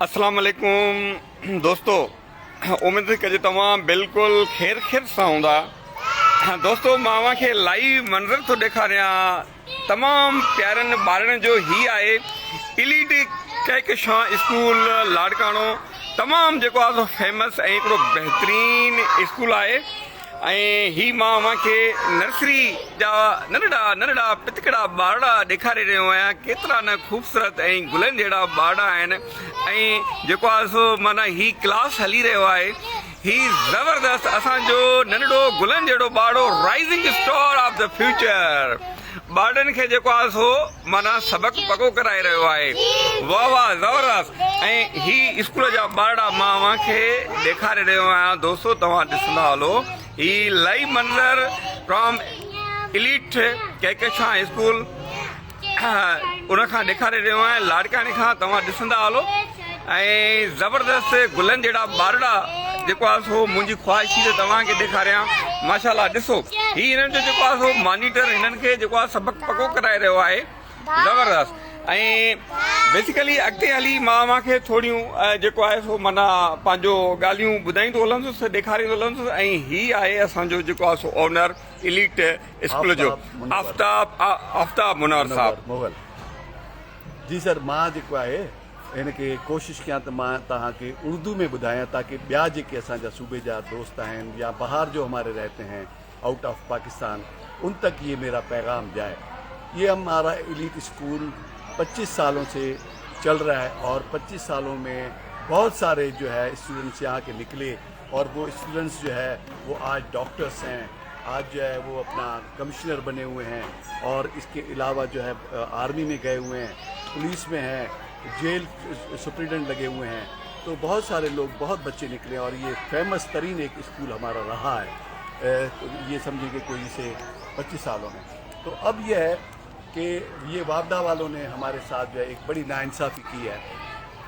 अस्सलाम वालेकुम दोस्तों, उम्मीद कजे तमाम बिल्कुल खैर सां हूंदा। दोस्तों, मां खे लाइव मंज़र थो ॾेखारियां तमाम प्यारनि ॿारनि जो। ही आहे इलीट कहकशां स्कूल लाड़काणो। तमाम जेको आहे फेमस ऐं हिकिड़ो बहितरीन स्कूल आहे। ऐं ही मां खे नर्सरी जा नंढड़ा पितकड़ा ॿारड़ा ॾेखारे रहियो आहियां। केतिरा न ख़ूबसूरत ऐं गुलनि जहिड़ा ॿारड़ा आहिनि। ऐं जेको आहे सो माना ही क्लास हली रहियो आहे। ही ज़बरदस्त असांजो नंढड़ो गुलनि जहिड़ो ॿारड़ो rising star of the future ॿारनि खे जेको आहे सो माना सबक़ु पको कराए रहियो आहे। वाह वाह, ज़बरदस्त। ऐं ही स्कूल जा ॿारड़ा मां खे ॾेखारे रहियो आहियां। दोस्तों, तव्हां ॾिसंदा हलो, ही लाइव मंज़र फ्रॉम इलीट कहकशां स्कूल उन खां ॾेखारे रहियो आहियां, लाड़काणे खां। तव्हां ॾिसंदा हलो। ऐं ज़बरदस्त गुलनि जहिड़ा ॿारड़ा जेको आहे सो मुंहिंजी ख़्वाहिशी ते तव्हांखे ॾेखारियां। माशाल्लाह, ॾिसो, ही हिननि जो जेको आहे सो मॉनिटर हिननि खे जेको आहे सबक़ु पको कराए रहियो आहे। ज़बरदस्त। ऐं बेसिकली अॻिते हली मां खे थोरियूं जेको आहे सो माना पंहिंजो ॻाल्हियूं ॿुधाईंदो हलंदुसि, ॾेखारींदो हलंदुसि। ऐं ही आहे असांजो जेको आहे सो ओनर इलीट स्कूल जो, आफ्ताब मुनवर साहब। जी सर, मां जेको आहे हिनखे कोशिशि कयां त मां तव्हांखे उर्दू में ॿुधायां, ताकि ॿिया जेके असांजा सूबे जा दोस्त आहिनि या बाहर जो हमारे रहते हैं आउट ऑफ पाकिस्तान, उन तक ये मेरा पैगाम जाए। ये हमारा इलीट स्कूल 25 सालों से चल रहा है और 25 सालों में बहुत सारे जो है स्टूडेंट्स यहाँ के निकले। और वो स्टूडेंट्स जो है वो आज डॉक्टर्स हैं, आज जो है वो अपना कमिश्नर बने हुए हैं, और इसके अलावा जो है आर्मी में गए हुए हैं, पुलिस में हैं, जेल सुप्रिटेंडेंट लगे हुए हैं। तो बहुत सारे लोग, बहुत बच्चे निकले और ये फेमस तरीन एक स्कूल हमारा रहा है। ये समझिए कोई से 25 सालों में। तो अब यह है कि ये वापडा वालों ने हमारे साथ जो है एक बड़ी नाइंसाफ़ी की है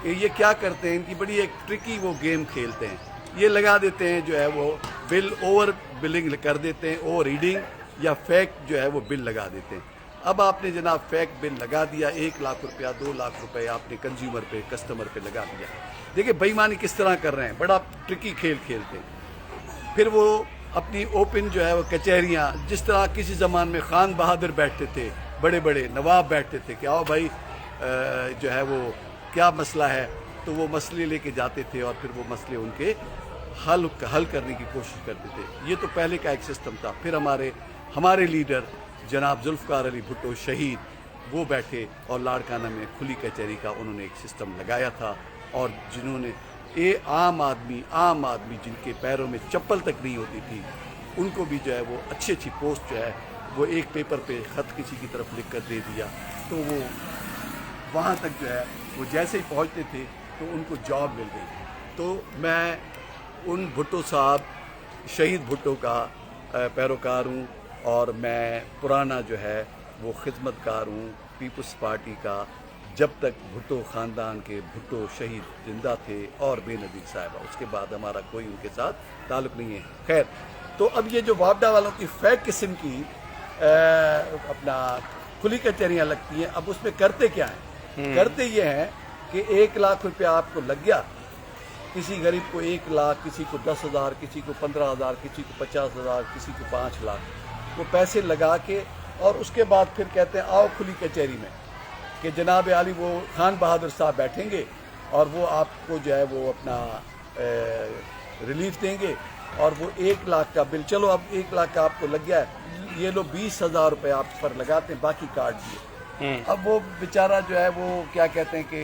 कि ये क्या करते हैं, इनकी बड़ी एक ट्रिकी वो गेम खेलते हैं। ये लगा देते हैं जो है वो बिल, ओवर बिलिंग कर देते हैं, ओवर रीडिंग या फेक जो है वो बिल लगा देते हैं। अब आपने जनाब फेक बिल लगा दिया, 1 लाख रुपया 2 लाख रुपए आपने कंज्यूमर पे, कस्टमर पे लगा दिया। देखिए बेईमानी किस तरह कर रहे हैं, बड़ा ट्रिकी खेल खेलते हैं। फिर वो अपनी ओपन जो है वो कचहरियाँ, जिस तरह किसी ज़मान में खान बहादुर बैठते थे, बड़े बड़े नवाब बैठते थे कि आओ भाई जो है वो क्या मसला है, तो वो मसले लेके जाते थे और फिर वो मसले उनके हल करने की कोशिश करते थे। ये तो पहले का एक सिस्टम था। फिर हमारे लीडर जनाब जुल्फ़िकार अली भुट्टो शहीद, वो बैठे और लाड़काना में खुली कचहरी का उन्होंने एक सिस्टम लगाया था। और जिन्होंने आम आदमी जिनके पैरों में चप्पल तक नहीं होती थी, उनको भी जो है वो अच्छी पोस्ट जो है वो एक पेपर पे ख़त किसी की तरफ लिख कर दे दिया, तो वो वहाँ तक जो है वो जैसे ही पहुँचते थे तो उनको जॉब मिल गई। तो मैं उन भुट्टो साहब, शहीद भुट्टो का पैरोकार हूँ, और मैं पुराना जो है वो खिदमतकार हूँ पीपल्स पार्टी का, जब तक भुट्टो ख़ानदान के भुट्टो शहीद जिंदा थे और बेनज़ीर साहिबा, उसके बाद हमारा कोई उनके साथ ताल्लुक़ नहीं है। खैर, तो अब ये जो वापडा वालों की फेक किस्म की अपना खुली कचहरियाँ लगती हैं, अब उसमें करते क्या हैं? करते ये हैं कि 1 लाख रुपया आपको लग गया, किसी गरीब को 1 लाख, किसी को 10,000, किसी को 15,000, किसी को 50,000, किसी को 5 लाख, वो पैसे लगा के, और उसके बाद फिर कहते हैं आओ खुली कचहरी में कि जनाब आली वो खान बहादुर साहब बैठेंगे और वो आपको जो है वो अपना रिलीफ देंगे, और वो 1 लाख का बिल, चलो अब 1 लाख का आपको लग गया है, ये लो 20,000 रुपये आप पर लगाते हैं, बाकी काट दिए। अब वो बेचारा जो है वो क्या कहते हैं कि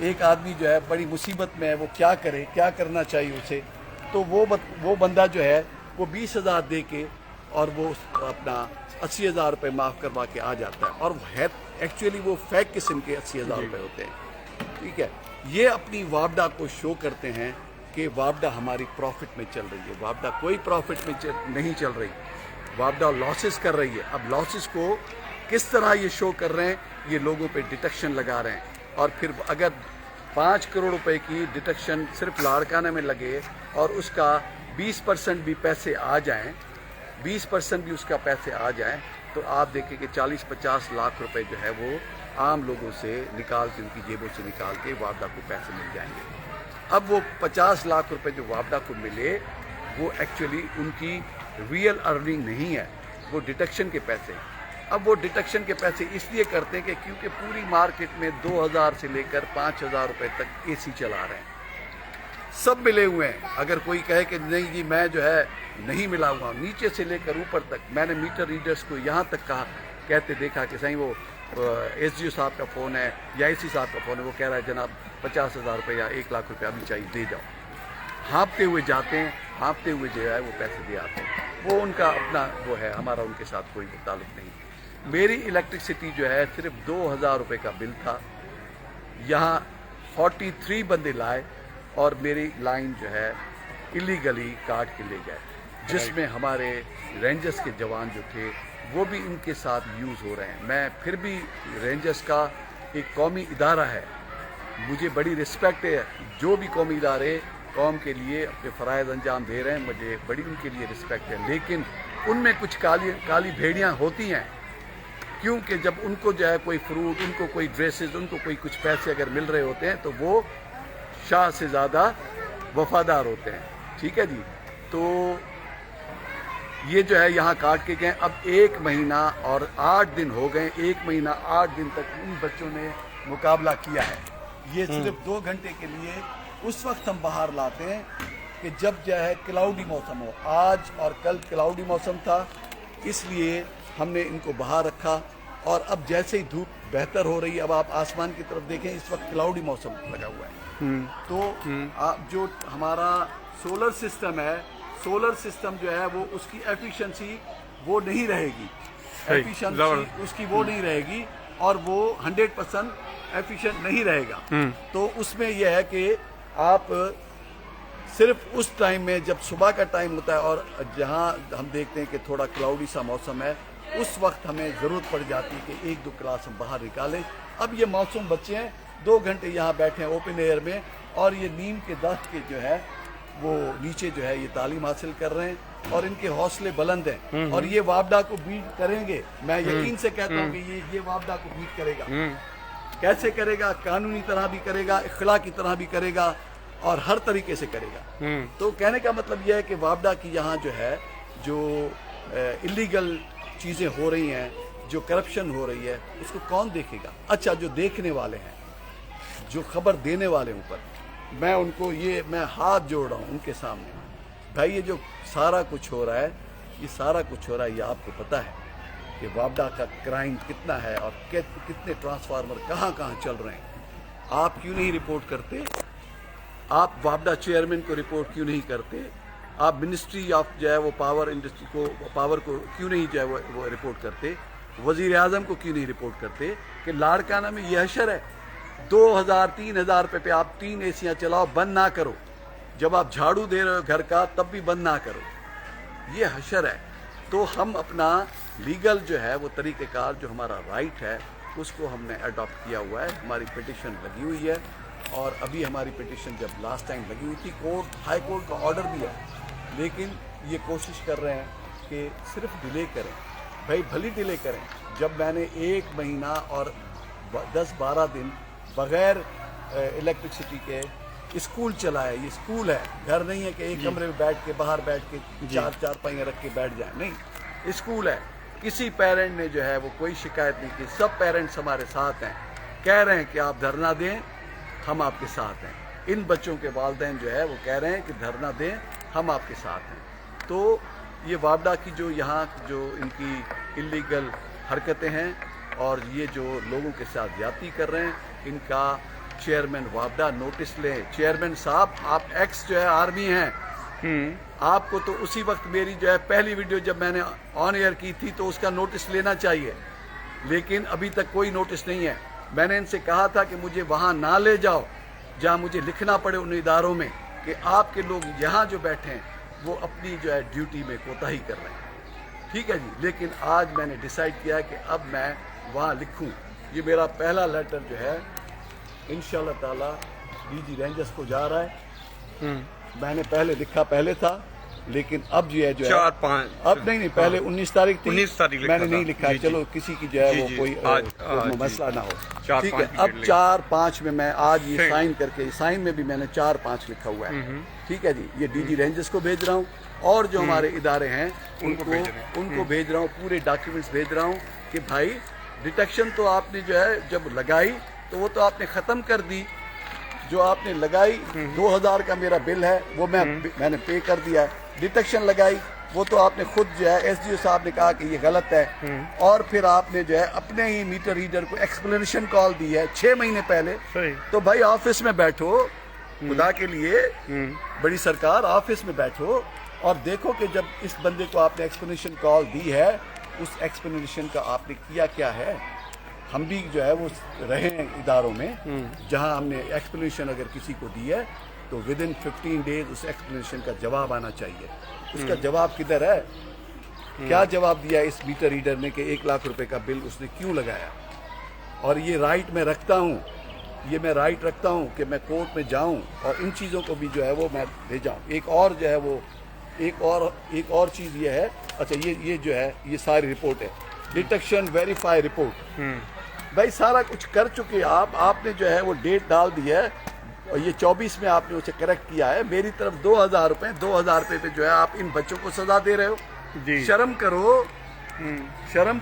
एक आदमी जो है बड़ी मुसीबत में है, वो क्या करे, क्या करना चाहिए उसे। तो वो बंदा जो है वो 20,000 दे के और वो अपना 80,000 रुपये माफ़ करवा के आ जाता है, और वो है एक्चुअली वो फेक किस्म के 80,000 रुपये होते हैं। ठीक है, ये अपनी वापडा को शो करते हैं कि वापडा हमारी प्रॉफिट में चल रही है। वापडा कोई प्रॉफिट में नहीं चल रही, वापडा लॉसेस कर रही है। अब लॉसेस को किस तरह ये शो कर रहे हैं, ये लोगों पे डिटेक्शन लगा रहे हैं। और फिर अगर 5 करोड़ रुपए की डिटेक्शन सिर्फ लाड़काना में लगे और उसका 20% भी पैसे आ जाएं, 20% भी उसका पैसे आ जाएं, तो आप देखें कि 40-50 लाख रुपए जो है वो आम लोगों से निकाल के, उनकी जेबों से निकाल के वापडा को पैसे मिल जाएंगे। अब वो 50 लाख रुपए जो वापडा को मिले वो एक्चुअली उनकी रियल अर्निंग नहीं है, वो डिडक्शन के पैसे हैं। अब वो डिडक्शन के पैसे इसलिए करते हैं कि क्योंकि पूरी मार्केट में 2000 से लेकर 5000 रुपए तक एसी चला रहे हैं, सब मिले हुए हैं। अगर कोई कहे कि नहीं जी मैं जो है नहीं मिला हुआ, नीचे से लेकर ऊपर तक, मैंने मीटर रीडर्स को यहाँ तक कहा, कहते देखा कि सही वो SDO साहब का फ़ोन है या AC साहब का फ़ोन है, वो कह रहा है जनाब 50,000 रुपये या 1 लाख रुपये अभी चाहिए, दे जाओ। हाँपते हुए जाते हैं, हाँपते हुए जो है वो पैसे दे आते हैं। वो उनका अपना वो है, हमारा उनके साथ कोई ताल्लुक नहीं। मेरी इलेक्ट्रिसिटी जो है सिर्फ 2000 रुपये का बिल था, यहाँ 43 बंदे लाए और मेरी लाइन जो है इलीगली काट के ले गए, जिसमें हमारे रेंजर्स के जवान जो थे वो भी इनके साथ यूज़ हो रहे हैं। मैं फिर भी रेंजर्स का एक कौमी इदारा है, मुझे बड़ी रिस्पेक्ट है, जो भी कौमी इदारे कौम के लिए अपने फ़राइज़ अंजाम दे रहे हैं, मुझे बड़ी उनके लिए रिस्पेक्ट है। लेकिन उनमें कुछ काली भेड़ियाँ होती हैं, क्योंकि जब उनको जो है कोई फ्रूट, उनको कोई ड्रेसेस, उनको कोई कुछ पैसे अगर मिल रहे होते हैं तो वो शाह से ज़्यादा वफादार होते हैं। ठीक है जी, तो ये जो है यहाँ काट के गए। अब 1 महीना और 8 दिन हो गए, 1 महीना 8 दिन तक इन बच्चों ने मुकाबला किया है। ये सिर्फ 2 घंटे के लिए उस वक्त हम बाहर लाते हैं कि जब जो है क्लाउडी मौसम हो। आज और कल क्लाउडी मौसम था, इसलिए हमने इनको बाहर रखा। और अब जैसे ही धूप बेहतर हो रही है, अब आप आसमान की तरफ देखें, इस वक्त क्लाउडी मौसम लगा हुआ है। तो आप जो हमारा सोलर सिस्टम है, सोलर सिस्टम जो है वो उसकी एफिशिएंसी वो नहीं रहेगी, एफिशिएंसी उसकी वो नहीं रहेगी और वो 100% एफिशिएंट नहीं रहेगा। तो उसमें यह है कि आप सिर्फ उस टाइम में जब सुबह का टाइम होता है और जहां हम देखते हैं कि थोड़ा क्लाउडी सा मौसम है, उस वक्त हमें ज़रूरत पड़ जाती है कि 1-2 क्लास हम बाहर निकालें। अब ये मासूम बच्चे हैं, 2 घंटे यहाँ बैठे हैं ओपन एयर में, और ये नीम के दरख्त के जो है वो नीचे जो है ये तालीम हासिल कर रहे हैं और इनके हौसले बुलंद हैं और ये वापडा को बीट करेंगे। मैं यकीन से कहता हूँ कि ये वापडा को बीट करेगा। कैसे करेगा? कानूनी तरह भी करेगा, इखला की तरह भी करेगा और हर तरीके से करेगा। तो कहने का मतलब यह है कि वापडा की यहाँ जो है जो इलीगल चीज़ें हो रही हैं, जो करप्शन हो रही है, उसको कौन देखेगा? अच्छा, जो देखने वाले हैं, जो खबर देने वाले ऊपर, मैं उनको मैं हाथ जोड़ रहा हूँ उनके सामने। भाई ये जो सारा कुछ हो रहा है, ये सारा कुछ हो रहा है, ये आपको पता है कि वापडा का क्राइम कितना है और कितने ट्रांसफार्मर कहाँ कहाँ चल रहे हैं। आप क्यों नहीं रिपोर्ट करते? आप वापडा चेयरमैन को रिपोर्ट क्यों नहीं करते? आप मिनिस्ट्री ऑफ जो है वो पावर इंडस्ट्री को, पावर को क्यों नहीं जो है वो रिपोर्ट करते? वज़ीर आज़म को क्यों नहीं रिपोर्ट करते कि लाड़काना में यह हशर है? 2000-3000 रुपये पे आप 3 एसियाँ चलाओ, बंद ना करो। जब आप झाड़ू दे रहे हो घर का, तब भी बंद ना करो। ये हशर है। तो हम अपना लीगल जो है वो तरीक़ेकार, जो हमारा राइट है, उसको हमने अडॉप्ट किया हुआ है। हमारी पिटिशन लगी हुई है और अभी हमारी पिटिशन जब लास्ट टाइम लगी हुई थी, हाई कोर्ट का ऑर्डर भी है, लेकिन ये कोशिश कर रहे हैं कि सिर्फ डिले करें। भाई भली डिले करें। जब मैंने 1 महीना और 10-12 दिन बग़ैर इलेक्ट्रिसिटी के स्कूल चलाया, ये स्कूल है, घर नहीं है कि एक कमरे में बैठ के, बाहर बैठ के 4 पहियाँ रख के बैठ जाए, नहीं, स्कूल है। किसी पेरेंट ने जो है वो कोई शिकायत नहीं की। सब पेरेंट्स हमारे साथ हैं, कह रहे हैं कि आप धरना दें, हम आपके साथ हैं। इन बच्चों के वालिदैन जो है वो कह रहे हैं कि धरना दें, हम आपके साथ हैं। तो ये वापडा की जो यहाँ जो इनकी इलीगल हरकतें हैं और ये जो लोगों के साथ ज्यादती कर रहे हैं, इनका चेयरमैन वापडा नोटिस ले। चेयरमैन साहब, आप एक्स जो है आर्मी हैं, आपको तो उसी वक्त मेरी जो है पहली वीडियो जब मैंने ऑन एयर की थी तो उसका नोटिस लेना चाहिए, लेकिन अभी तक कोई नोटिस नहीं है। मैंने इनसे कहा था कि मुझे वहाँ ना ले जाओ जहाँ मुझे लिखना पड़े उन इदारों में कि आपके लोग यहाँ जो बैठे हैं वो अपनी जो है ड्यूटी में कोताही कर रहे हैं। ठीक है जी, लेकिन आज मैंने डिसाइड किया है कि अब मैं वहाँ लिखूँ। ये मेरा पहला लेटर जो है इंशाल्लाह ताला DG रेंजर्स को जा रहा है। मैंने पहले लिखा, पहले था, लेकिन अब जो है 4-5 अब नहीं पहले 19 तारीख थी, 19 तारीख लिखा मैंने था। नहीं लिखा, जी, जी। चलो किसी की जो है जी, वो जी। कोई आज मसला ना हो, 4-5 ठीक है। की अब डेट लगी। 4-5 में मैं आज ये ठीक। साइन करके, साइन में भी मैंने 4-5 लिखा हुआ है, ठीक है जी। ये डीजी रेंजर्स को भेज रहा हूँ और जो हमारे इदारे हैं उनको भेज रहे हैं। उनको भेज रहा हूँ, पूरे डॉक्यूमेंट्स भेज रहा हूँ कि भाई डिटेक्शन तो आपने जो है जब लगाई तो वो तो आपने ख़त्म कर दी, जो आपने लगाई 2000 का मेरा बिल है वो मैंने पे कर दिया है। डिटेक्शन लगाई वो तो आपने खुद जो है एसडीओ साहब ने कहा कि ये गलत है, और फिर आपने जो है अपने ही मीटर रीडर को एक्सप्लेनेशन कॉल दी है 6 महीने पहले। सही। तो भाई ऑफिस में बैठो, खुदा के लिए बड़ी सरकार, ऑफिस में बैठो और देखो कि जब इस बंदे को आपने एक्सप्लेनेशन कॉल दी है, उस एक्सप्लेनेशन का आपने किया क्या है। हम भी जो है वो रहे हैं इदारों में जहां हमने एक्सप्लेनेशन अगर किसी को दी है तो विद इन 15 डेज उस एक्सप्लेनेशन का जवाब आना चाहिए। उसका जवाब किधर है? क्या जवाब दिया इस मीटर रीडर ने कि 1 लाख रुपए का बिल उसने क्यों लगाया? और ये राइट मैं रखता हूँ, ये मैं राइट रखता हूँ कि मैं कोर्ट में जाऊँ और इन चीज़ों को भी जो है वो मैं ले जाऊँ। एक और जो है वो एक और चीज़ ये है, अच्छा ये जो है ये सारी रिपोर्ट है, डिटेक्शन वेरीफाई रिपोर्ट। भाई सारा कुछ कर चुके आपने जो है वो डेट डाल दी है और ये 24 में आपने उसे करेक्ट किया है। मेरी तरफ 2000 रुपये पे जो है आप इन बच्चों को सजा दे रहे हो। जी। शर्म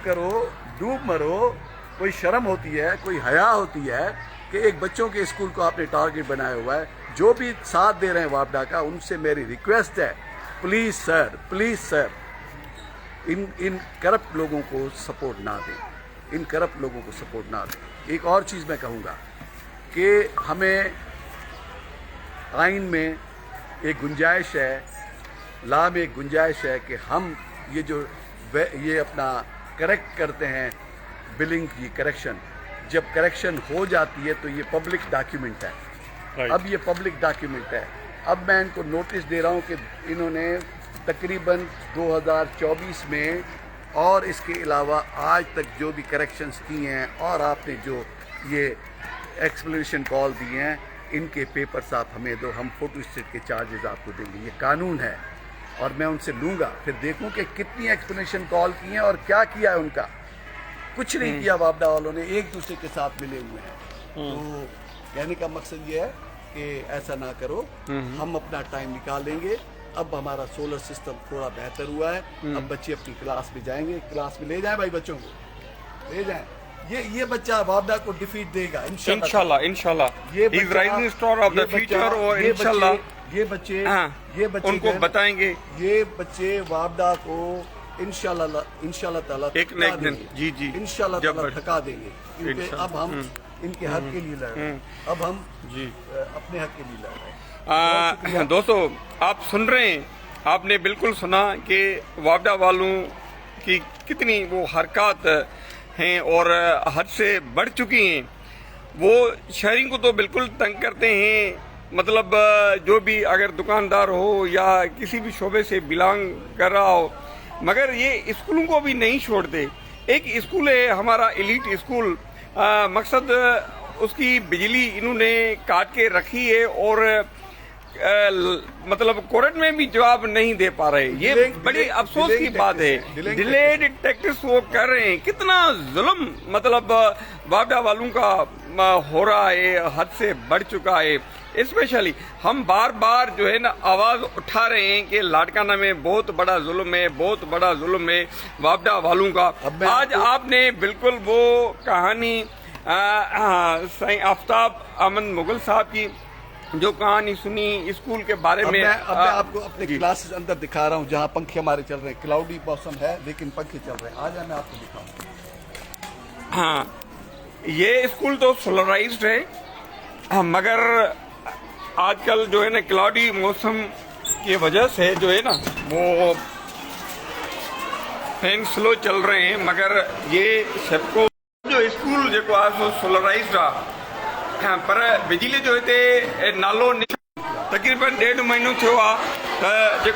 करो, डूब मरो। कोई शर्म होती है, कोई हया होती है कि एक बच्चों के स्कूल को आपने टारगेट बनाया हुआ है। जो भी साथ दे रहे हैं वापडा का, उनसे मेरी रिक्वेस्ट है, प्लीज सर इन करप्ट लोगों को सपोर्ट ना दें, इन करप्ट लोगों को सपोर्ट ना दें। एक और चीज़ मैं कहूँगा कि हमें आइन में एक गुंजाइश है, लॉ में एक गुंजाइश है कि हम ये अपना करेक्ट करते हैं बिलिंग की करेक्शन, जब करेक्शन हो जाती है तो ये पब्लिक डॉक्यूमेंट है। Right. अब ये पब्लिक डॉक्यूमेंट है। अब मैं इनको नोटिस दे रहा हूँ कि इन्होंने तकरीबन 2024 में और इसके अलावा आज तक जो भी करेक्शंस किए हैं और आपने जो ये एक्सप्लेनेशन कॉल दिए हैं, इनके पेपर्स आप हमें दो, हम फोटो स्टेट के चार्जेस आपको देंगे। ये कानून है और मैं उनसे लूँगा, फिर देखूँ कि कितनी एक्सप्लेनेशन कॉल की हैं और क्या किया है उनका। कुछ नहीं किया वापडा वालों ने, एक दूसरे के साथ मिले हुए हैं। तो कहने का मकसद ये है कि ऐसा ना करो, हम अपना टाइम निकाल लेंगे। अब हमारा सोलर सिस्टम थोड़ा बेहतर हुआ है, अब बच्चे अपनी क्लास में जाएंगे, क्लास में ले जाएं भाई, बच्चों को ले जाएं। ये बच्चा वापडा को डिफीट देगा इंशाल्लाह। He is rising star of the future और इंशाल्लाह ये बच्चे उनको बताएंगे, ये बच्चे वापडा को इंशाल्लाह ताला एक न एक दिन, जी इंशाल्लाह ताला जब थका देंगे, क्योंकि अब हम इनके हक के लिए लड़ रहे हैं, अब हम जी अपने हक के लिए लड़ रहे हैं। दोस्तों आप सुन रहे हैं, आपने बिल्कुल सुना कि वापडा वालों की कितनी वो हरकत हैं और हद से बढ़ चुकी हैं। वो शहरी को तो बिल्कुल तंग करते हैं, मतलब जो भी अगर दुकानदार हो या किसी भी शोबे से बिलोंग कर रहा हो, मगर ये स्कूलों को भी नहीं छोड़ते। एक स्कूल है हमारा एलीट स्कूल, मकसद उसकी बिजली इन्होंने काट के रखी है और मतलब कोर्ट में भी जवाब नहीं दे पा रहे। ये बड़ी अफसोस की बात है। डिलेड टैक्टिस वो कर रहे हैं, कितना जुल्म मतलब वापडा वालों का हो रहा है, हद से बढ़ चुका है। स्पेशली हम बार बार जो है ना आवाज उठा रहे हैं कि लाड़काना में बहुत बड़ा जुल्म है, बहुत बड़ा जुल्म है वापडा वालों का। आज आपने बिल्कुल वो कहानी सही आफ्ताब अहमद मुगल साहब की जो कहानी सुनी स्कूल के बारे में। मैं आपको अपने क्लासेस अंदर दिखा रहा हूँ जहाँ पंखे हमारे चल रहे हैं। क्लाउडी मौसम है लेकिन पंखे चल रहे हैं, आ जाए मैं आपको दिखाऊँ। हाँ, ये स्कूल तो सोलराइज्ड है, हाँ, मगर आजकल जो है ना क्लाउडी मौसम की वजह से जो है ना वो फैन स्लो चल रहे हैं, मगर ये सबको जो स्कूल जो आज सोलराइज्ड रहा, हाँ, पर बिजली जो है नालो तकरीबन 1.5 महीनो थियो आहे।